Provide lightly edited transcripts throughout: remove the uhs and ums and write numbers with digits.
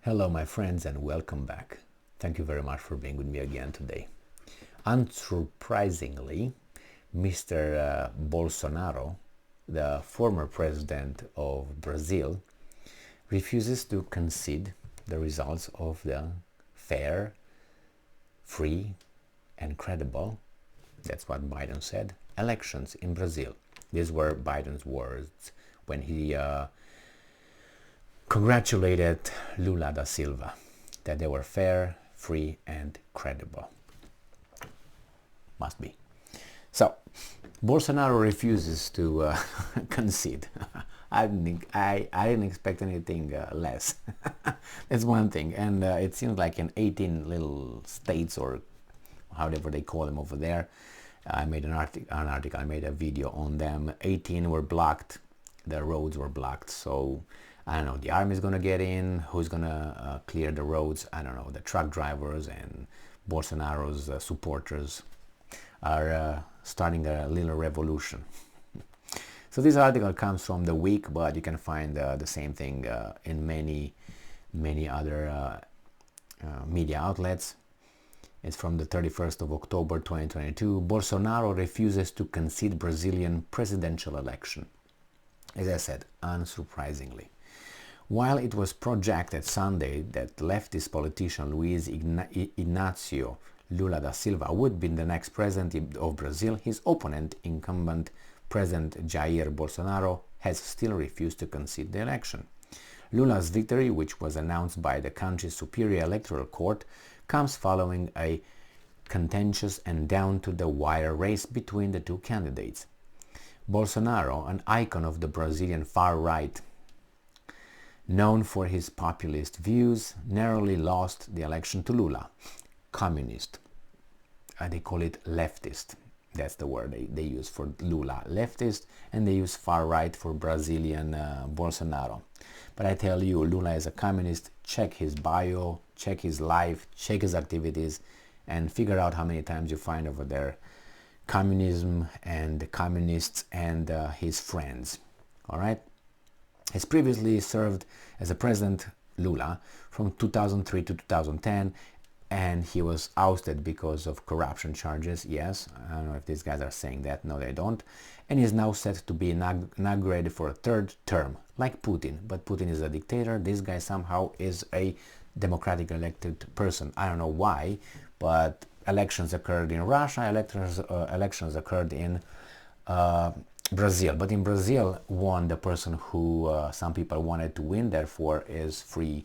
Hello my friends and welcome back. Thank you very much for being with me again today. Unsurprisingly, Mr. Bolsonaro, the former president of Brazil, refuses to concede the results of the fair, free and credible, that's what Biden said, elections in Brazil. These were Biden's words when he congratulated Lula da Silva that they were fair, free and credible. Must be. So, Bolsonaro refuses to concede. I didn't expect anything less. That's one thing. And it seems like in 18 little states, or however they call them over there, I made I made a video on them. 18 were blocked. The roads were blocked. So I don't know, the army is going to get in, who's going to clear the roads, I don't know, the truck drivers and Bolsonaro's supporters are starting a little revolution. So this article comes from The Week, but you can find the same thing in many other media outlets. It's from the 31st of October 2022. Bolsonaro refuses to concede Brazilian presidential election. As I said, unsurprisingly. While it was projected Sunday that leftist politician Luiz Inácio Lula da Silva would be the next president of Brazil, his opponent, incumbent President Jair Bolsonaro, has still refused to concede the election. Lula's victory, which was announced by the country's superior electoral court, comes following a contentious and down-to-the-wire race between the two candidates. Bolsonaro, an icon of the Brazilian far-right, known for his populist views, narrowly lost the election to Lula, communist. They call it leftist. That's the word they use for Lula, leftist, and they use far-right for Brazilian Bolsonaro. But I tell you, Lula is a communist. Check his bio, check his life, check his activities, and figure out how many times you find over there communism and the communists and his friends. All right? Has previously served as a president, Lula, from 2003 to 2010, and he was ousted because of corruption charges. Yes, I don't know if these guys are saying that. No, they don't. And he is now set to be inaugurated for a third term, like Putin. But Putin is a dictator. This guy somehow is a democratic elected person. I don't know why, but elections occurred in Russia, elections occurred in Brazil. But in Brazil won the person who some people wanted to win, therefore is free,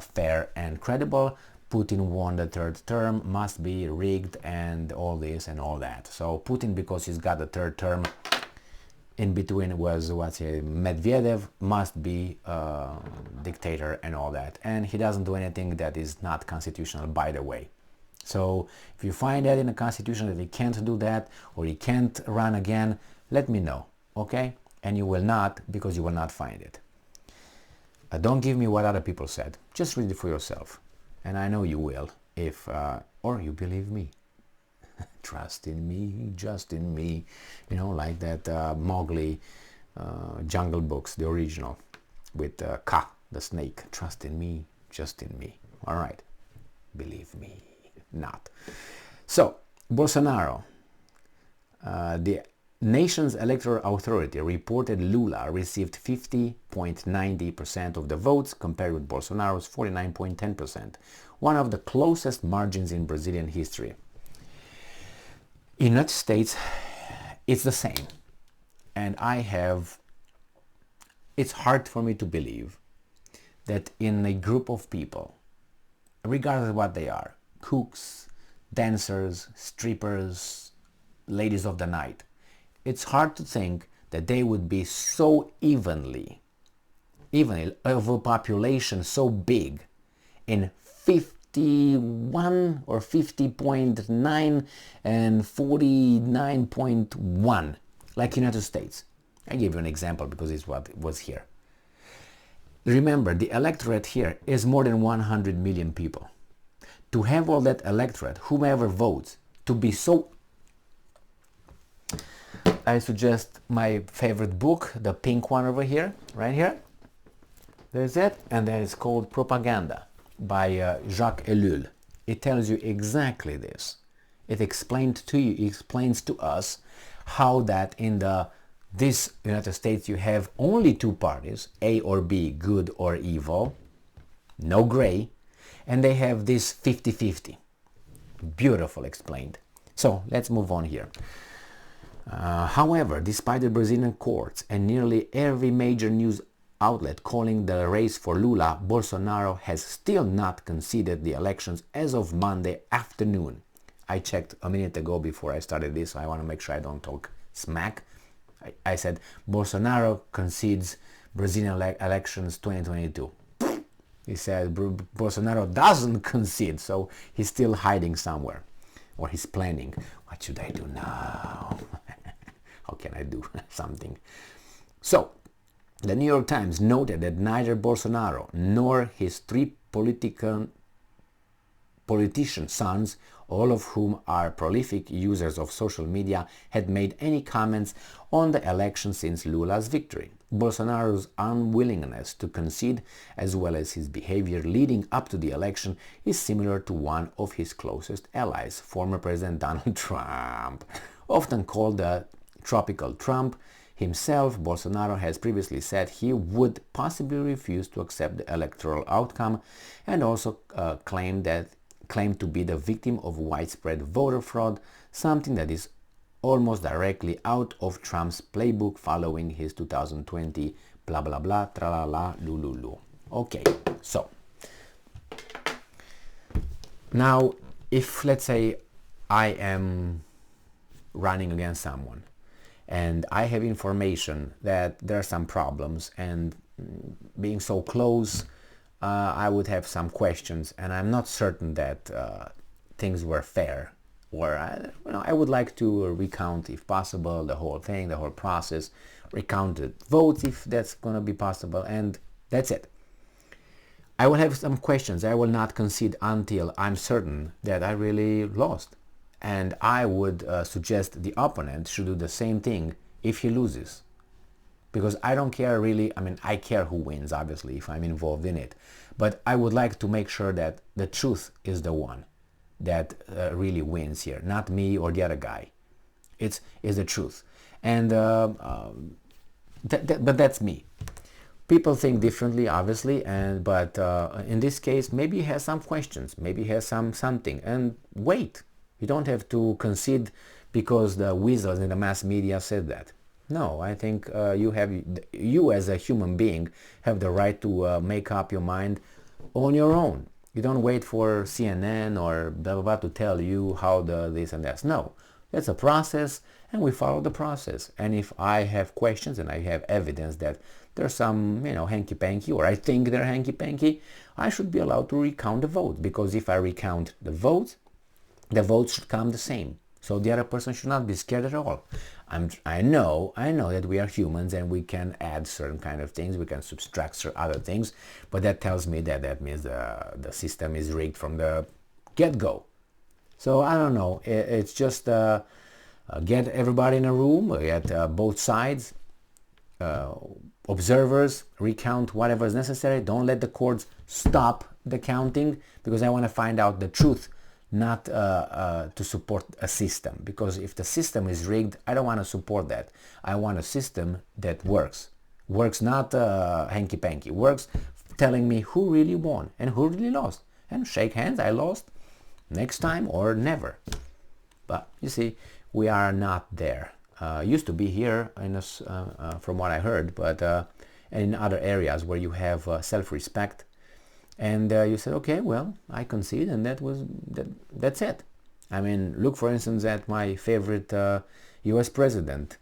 fair and credible. Putin won the third term, must be rigged and all this and all that. So Putin, because he's got the third term, in between was Medvedev, must be dictator and all that. And he doesn't do anything that is not constitutional, by the way. So if you find that in the constitution that he can't do that or he can't run again, let me know, okay? And you will not, because you will not find it. Don't give me what other people said. Just read it for yourself. And I know you will, if, or you believe me. Trust in me, just in me. You know, like that Mowgli Jungle Books, the original, with Ka, the snake. Trust in me, just in me. All right, believe me. Not. So, Bolsonaro, the nation's electoral authority reported Lula received 50.90% of the votes compared with Bolsonaro's 49.10%, one of the closest margins in Brazilian history. In the United States, it's the same. And it's hard for me to believe that in a group of people, regardless of what they are, cooks, dancers, strippers, ladies of the night, it's hard to think that they would be so evenly of a population so big in 51 or 50.9 and 49.1 like United States. I give you an example because it's what was here. Remember, the electorate here is more than 100 million people. To have all that electorate, whomever votes, to be so... I suggest my favorite book, the pink one over here, right here. There's that, and that is called Propaganda by Jacques Ellul. It tells you exactly this. It explains to us how that in this United States you have only two parties, A or B, good or evil, no gray, and they have this 50-50. Beautiful explained. So let's move on here. However, despite the Brazilian courts and nearly every major news outlet calling the race for Lula, Bolsonaro has still not conceded the elections as of Monday afternoon. I checked a minute ago before I started this, so I want to make sure I don't talk smack. I said Bolsonaro concedes Brazilian elections 2022. He said Bolsonaro doesn't concede, so he's still hiding somewhere. Or he's planning. What should I do now? How can I do something? So, the New York Times noted that neither Bolsonaro nor his three politician sons, all of whom are prolific users of social media, had made any comments on the election since Lula's victory. Bolsonaro's unwillingness to concede, as well as his behavior leading up to the election, is similar to one of his closest allies, former President Donald Trump. Often called the tropical Trump himself, Bolsonaro has previously said he would possibly refuse to accept the electoral outcome, and also claimed to be the victim of widespread voter fraud, something that is almost directly out of Trump's playbook following his 2020 blah blah blah tralala lululu. Okay, so now if let's say I am running against someone and I have information that there are some problems, and being so close, I would have some questions, and I'm not certain that things were fair, or I would like to recount, if possible, the whole thing, the whole process, recount the votes if that's going to be possible, and that's it. I will have some questions. I will not concede until I'm certain that I really lost. And I would suggest the opponent should do the same thing if he loses. Because I don't care really, I care who wins, obviously, if I'm involved in it. But I would like to make sure that the truth is the one that really wins here, not me or the other guy. It's the truth. And but that's me. People think differently, obviously, but in this case, maybe he has some questions, maybe he has something, and wait. You don't have to concede because the weasels in the mass media said that. No, I think you as a human being have the right to make up your mind on your own. You don't wait for CNN or blah blah blah to tell you how this and that. No, that's a process, and we follow the process. And if I have questions and I have evidence that there's some, hanky-panky, or I think they're hanky-panky, I should be allowed to recount the votes, because if I recount the votes should come the same. So the other person should not be scared at all. I know that we are humans and we can add certain kind of things, we can subtract certain other things, but that tells me that means the system is rigged from the get-go. So I don't know, it's just get everybody in a room, get both sides, observers, recount whatever is necessary. Don't let the courts stop the counting, because I want to find out the truth, not to support a system. Because if the system is rigged, I don't want to support that. I want a system that works not hanky-panky, works telling me who really won and who really lost, and shake hands, I lost, next time or never. But you see, we are not there. Used to be here from what I heard, but in other areas where you have self-respect, and you said, okay, well, I concede, and that's it. Look for instance at my favorite US president.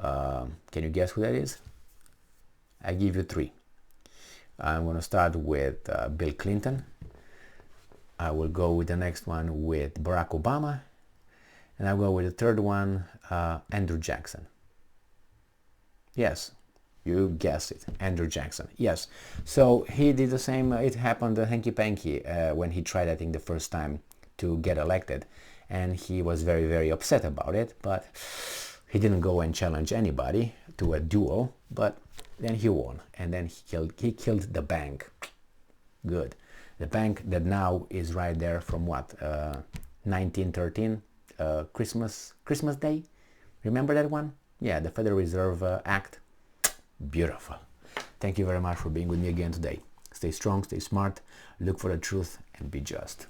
Can you guess who that is? I give you three. I'm going to start with Bill Clinton. I will go with the next one with Barack Obama, and I'll go with the third one, Andrew Jackson. Yes, you guessed it, Andrew Jackson. Yes, so he did the same. It happened hanky-panky when he tried, I think, the first time to get elected, and he was very, very upset about it, but he didn't go and challenge anybody to a duel. But Then he won, and then he killed the bank. Good. The bank that now is right there from what, 1913, Christmas Day. Remember that one? Yeah, the Federal Reserve Act. Beautiful. Thank you very much for being with me again today. Stay strong, stay smart, look for the truth, and be just.